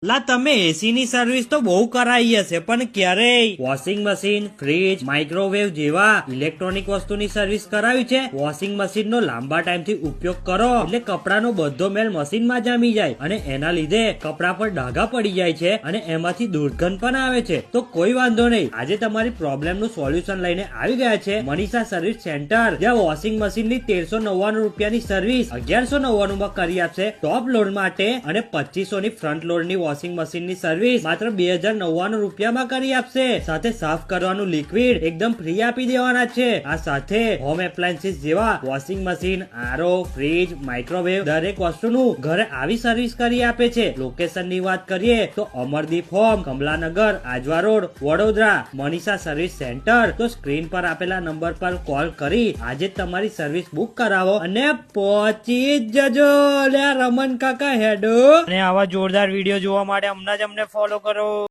લા તમે એસી ની સર્વિસ તો બહુ કરાઈ હશે પણ ક્યારેય વોશિંગ મશીન, ફ્રીજ, માઇક્રોવેવ જેવા ઇલેક્ટ્રોનિક વસ્તુની સર્વિસ કરાવી છે? વોશિંગ મશીન નો લાંબા ટાઈમ થી ઉપયોગ કરો એટલે કપડાનો બધો મેલ મશીન માં જામી જાય અને એના લીધે કપડા પર ડાઘા પડી જાય છે અને એમાંથી દુર્ગંધ પણ આવે છે. તો કોઈ વાંધો નહીં, આજે તમારી પ્રોબ્લેમ નું સોલ્યુશન લઈને આવી ગયા છે મનીષા સર્વિસ સેન્ટર, જ્યાં વોશિંગ મશીન ની 1399 રૂપિયાની સર્વિસ 1199 માં કરી આપશે ટોપ લોડ માટે અને 2500 ની ફ્રન્ટ લોડ ની વોશિંગ મશીન ની સર્વિસ માત્ર 2099 રૂપિયામાં કરી આપશે. સાથે સાફ કરવાનું લિક્વિડ એકદમ ફ્રી આપી દેવાના છે. આ સાથે હોમ એપ્લાયન્સીસ જેવા વોશિંગ મશીન, આરો, ફ્રીજ, માઇક્રોવેવ દરેક વસ્તુનું ઘરે આવી સર્વિસ કરી આપે છે. લોકેશન ની વાત કરીએ તો Amardeep home, Kamlanagar, Ajwa road, Vadodara. Manisha service centre. તો સ્ક્રીન પર આપેલા નંબર પર કોલ કરી આજે તમારી સર્વિસ બુક કરાવો અને પહોંચી જ જજો. રમન કાકા હેડો. અને આવા જોરદાર વિડીયો જોવા માટે હમણાં જ અમને ફોલો કરો.